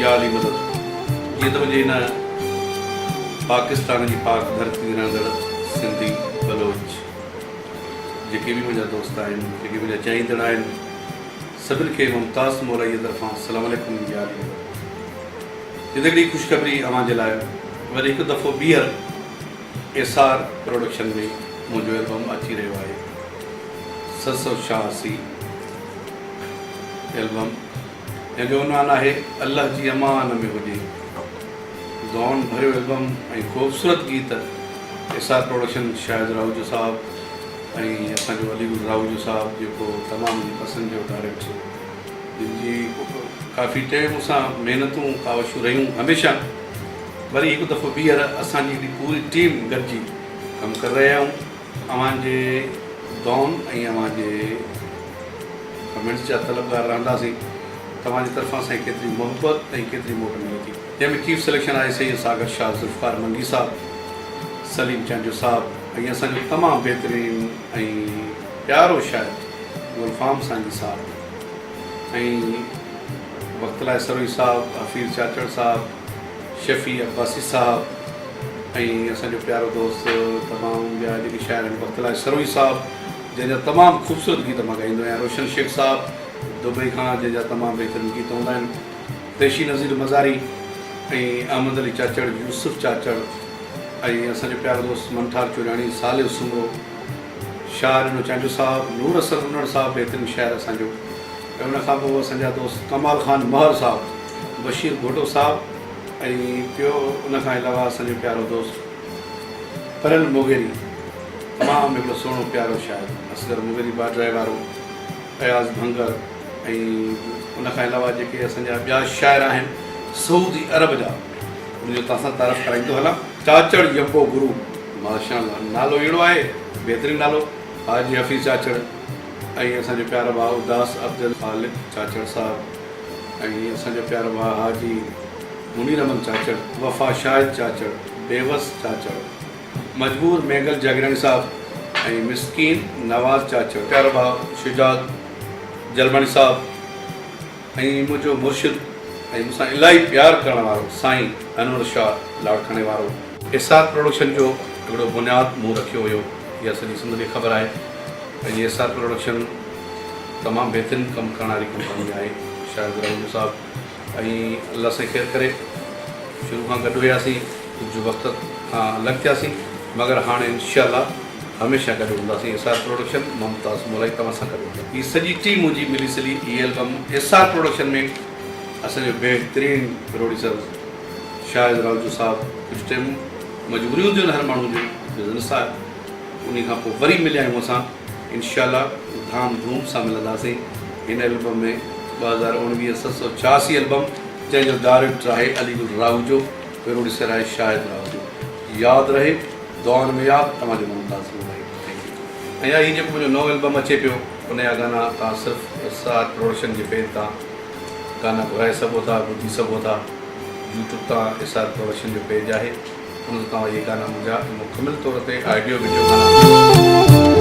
या अली मदद जीअं त मुंहिंजे हिन पाकिस्तान जी पाक धरती रहंदड़ सिंधी बलोच जेके बि मुंहिंजा दोस्त आहिनि, जेके मुंहिंजा चाहींदड़ आहिनि, सभिनि खे मुमताज़ मौला जी तरफ़ां अस्सलामु अलैकुम या अली मदद। ज़िंदगी ख़ुशख़बरी अवां जे लाइ वरी हिकु दफ़ो ॿीहर एसार प्रोडक्शन में मुंहिंजो एल्बम अची रहियो आहे 786 एल्बम, जंहिंजो उनवान आहे अल्लाह जी अमान में हुजे। ज़ौन भरियो एल्बम ऐं ख़ूबसूरत गीत एसार प्रोडक्शन शाहिद राहूजो साहब ऐं असांजो अलीगुल राहूजो साहब जेको तमामु पसंदि जो डायरेक्टर, जिनजी काफ़ी टाइम सां महिनतूं कावशूं रहियूं हमेशह, वरी हिकु दफ़ो ॿीहर असांजी हिकिड़ी पूरी टीम गॾिजी कमु करे रहिया आहियूं। अव्हांजे दौन ऐं अव्हांजे कमेंट्स जा तलबगार रहंदासीं। तव्हांजी तरफ़ां असांखे केतिरी मोहबत ऐं केतिरी मोट मिले थी, जंहिंमें चीफ सिलेक्शन आहे सैयद सागर शाह ज़ुल्फ़ार मंगी साहब, सलीम चांजो साहब ऐं असांजो तमामु बहितरीन ऐं प्यारो शाइर गुलफ़ाम सांगी साहब ऐं वक़्तलाए सरोई साहब, हफ़ीज़ चाचड़ साहब, शफ़ी अब्बासी साहब ऐं असांजो प्यारो दोस्त तमामु ॿिया जेके शाइर आहिनि, वक़्तलाए सरोई साहब जंहिंजा तमामु ख़ूबसूरत गीत मां ॻाईंदो आहियां, रोशन शेख साहब दुबई खां जंहिंजा तमामु बहितरीन गीत हूंदा आहिनि, पेशी नज़ीर मज़ारी ऐं अहमद अली चाचड़, यूसुफ चाचड़ ऐं असांजो प्यारो दोस्त मंठार चुराणी, सालिह सुमरो, शाह रिनो चांजो साहब, नूर असर उनड़ साहब बहितरीन शाइर असांजो, ऐं उनखां पोइ असांजा दोस्त कमाल ख़ान महर साहब, बशीर घोटो साहब ऐं ॿियो उनखां अलावा असांजो प्यारो दोस्त परल मोगेरी, तमामु हिकिड़ो सुहिणो प्यारो शाइर, असगर मोगेरी बाड्राए वारो, अयाज़ भंगर ऐं उनखां अलावा जेके असांजा ॿिया शाइर आहिनि सऊदी अरब जा, उनजो तव्हां सां तारीफ़ कराईंदो हलां। चाचड़ यको गुरू, माशाअल्लाह नालो अहिड़ो आहे, बहितरीनु नालो, हाजी हफ़ीज़ चाचड़ ऐं असांजो प्यारो भाउ उदास अब्दुल ख़ालिद चाचड़ साहब ऐं असांजो प्यारो भाउ हाजी मुनीर अहमद चाचड़, वफ़ा शाहिद चाचड़, बेवस चाचड़, मजबूर मेगल जागरानी साहब ऐं मिस्कीन नवाज़ चाचड़, प्यारो भाउ शुजात जलमानी साहब ऐं मुंहिंजो मुर्शिद ऐं मूंसां इलाही प्यारु करण वारो साईं अनवर शाह लाड़खाने वारो। एसार प्रोडक्शन जो हिकिड़ो बुनियादु मूं रखियो हुयो, इहा सॼी सिंध खे ख़बर आहे। ऐं एसार प्रोडक्शन तमामु बहितरीनु कमु करण वारी कंपनी आहे। शाहिद राहूजो साहब ऐं अलाह सां ख़ैरु करे शुरू खां गॾु हुयासीं, कुझु वक़्त खां अलॻि थियासीं, मगर हाणे इंशाअल्लाह हमेशह गॾु हूंदासीं। एसार प्रोडक्शन मुमताज़ मौला तव्हां सां गॾु हूंदा। हीअ सॼी टीम मुंहिंजी मिली सली हीअ एल्बम एसार प्रोडक्शन में असांजो बहितरीनु प्रोड्यूसर शाहिद राहूजो साहब, कुझु टाइम मजबूरियूं हूंदियूं आहिनि हर माण्हू जूं, बिज़नेस आहे, उन खां पोइ वरी मिलिया आहियूं असां, इंशाअल्लाह धाम धूम सां मिलंदासीं हिन एल्बम में। 2019 786 एल्बम, जंहिंजो डायरेक्टर आहे अलीगुल राहूजो, प्रोड्यूसर आहे शाहिद राहूजो। यादि रहे, दुआनि में यादि, तव्हांजो मुमताज़ रहे। ऐं हीअ जेको मुंहिंजो नओं एल्बम अचे पियो, उनजा गाना तव्हां सिर्फ़ु एसार प्रोडक्शन जे पेज तां गाना घुराए सघो था, ॿुधी सघो था। यूट्यूब तां एसार प्रोडक्शन जो पेज आहे, उन ते तव्हां इहे गाना मुंहिंजा मुकमिल तौर ते ऑडियो वीडियो गाना